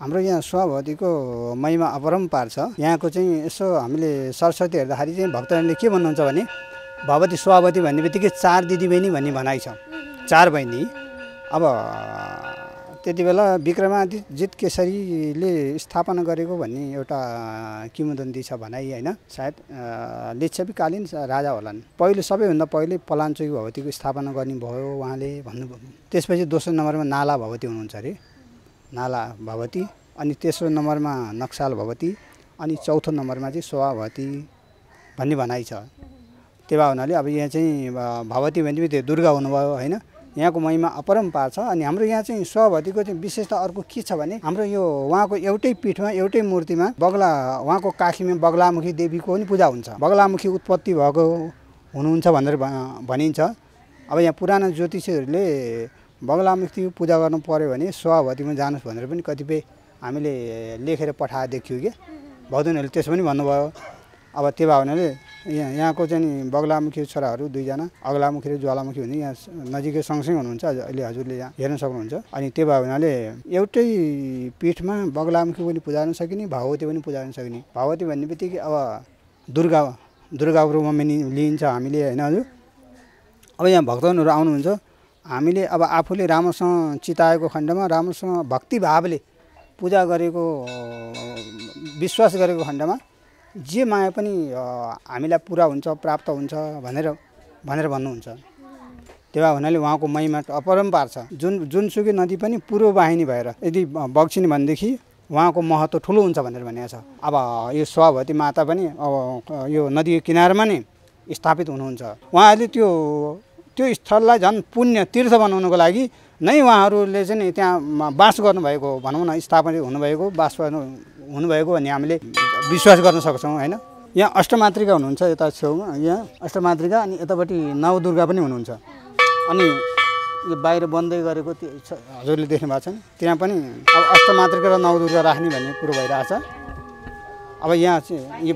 हाम्रो यहाँ स्वभगवतीको महिमा अपरम्पार छ। यहाँको चाहिँ यसो हामीले सरस्वती हेर्दाखेरि चाहिँ भक्तजनले के भन्नुहुन्छ भने भगवती स्वभगवती भन्ने बित्तिकै 4 दिदीबहिनी भन्ने भनाइ छ। 4 बहिनी। अब त्यति बेला विक्रमादित्य केसरीले स्थापना गरेको भन्ने एउटा किंवदन्ती छ भनाइ हैन। सायद लिच्छवीकालीन राजा होलान्। पहिलो सबैभन्दा पहिले पलाञ्चोकी भगवतीको स्थापना गर्ने भयो उहाँले भन्नुभयो। त्यसपछि दोस्रो नम्बरमा नाला भगवती हुनुहुन्छ अरे। नाला भगवती अनि तेस्रो नम्बरमा नक्साल भगवती अनि चौथो नम्बरमा चाहिँ शोभा भगवती भन्ने भनाइ छ। त्यही हुनाले अब यहाँ चाहिँ भगवती भन्ने दुर्गा हुनुभयो हैन। यहाँको महिमा अपरम्पार छ। अनि हाम्रो यहाँ चाहिँ स्वभगवतीको चाहिँ विशेषता अर्को के छ भने हाम्रो यो उहाँको एउटै पीठमा एउटै मूर्तिमा उहाँको काखीमा बगलामुखी देवीको पनि पूजा हुन्छ। बगलामुखी उत्पत्ति भएको हुनुहुन्छ भनेर भनिन्छ। अब यहाँ पुराना ज्योतिषीहरूले बगलामुखी पूजा गर्नु पर्यो भने स्वभगवतीमा जानुहोस् भनेर पनि कतिपय हामीले लेखेर पठाए देख्यौँ के भक्तजनहरूले त्यसो पनि भन्नुभयो। अब त्यो भयो भने यहाँको चाहिँ बगलामुखी छोराहरू 2 जना अगलामुखी र ज्वालामुखी हुने यहाँ नजिकै सँगसँगै हुनुहुन्छ। अहिले हजुरले यहाँ हेर्न सक्नुहुन्छ। अनि त्यो भयो हुनाले एउटै पीठमा बगलामुखी पनि पूजा गर्न सकिने भगवती पनि पूजा गर्न सकिने। भगवती भन्ने बित्तिकै अब दुर्गाको रूपमा लिइन्छ हामीले हैन हजुर। अब यहाँ भक्तजनहरू आउनुहुन्छ। हामीले अब आफूले राम्रोसँग चिताएको खण्डमा राम्रोसँग भक्तिभावले पूजा गरेको विश्वास गरेको खण्डमा जे माया पनि हामीलाई पुरा हुन्छ प्राप्त हुन्छ भनेर भन्नुहुन्छ। त्यो हुनाले उहाँको महिमा अपरम्पार छ। जुनसुकै नदी पनि पूर्व वाहिनी भएर यदि बग्छिन् भनेदेखि उहाँको महत्त्व ठुलो हुन्छ भनेर भनेको छ। अब यो स्वभगवती माता पनि अब यो नदीको किनारमा नै स्थापित हुनुहुन्छ। उहाँहरूले त्यो स्थललाई झन् पुण्य तीर्थ बनाउनको लागि नै उहाँहरूले चाहिँ त्यहाँ बास गर्नुभएको भनौँ न स्थापना हुनुभएको बास हुनुभएको भन्ने हामीले विश्वास गर्न सक्छौँ हैन। यहाँ अष्टमातृका हुनुहुन्छ यता छेउमा यहाँ अष्टमातृका अनि यतापट्टि नवदुर्गा पनि हुनुहुन्छ। अनि यो बाहिर बन्दै गरेको हजुरले देख्नु भएको छ नि त्यहाँ पनि अब अष्टमातृका र नवदुर्गा राख्ने भन्ने कुरो भइरहेछ। अब यहाँ चाहिँ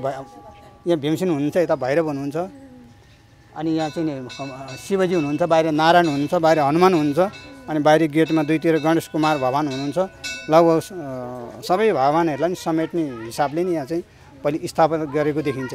यहाँ भीमसेन हुनुहुन्छ यता भैरव हुनुहुन्छ। अनि यहाँ चाहिँ शिवजी हुनुहुन्छ बाहिर नारायण हुनुहुन्छ बाहिर हनुमान हुनुहुन्छ। अनि बाहिरी गेटमा दुईतिर गणेश कुमार भगवान हुनुहुन्छ। लगभग सबै भगवानहरूलाई नि समेट्ने हिसाबले नि यहाँ चाहिँ पहिले स्थापना गरेको देखिन्छ।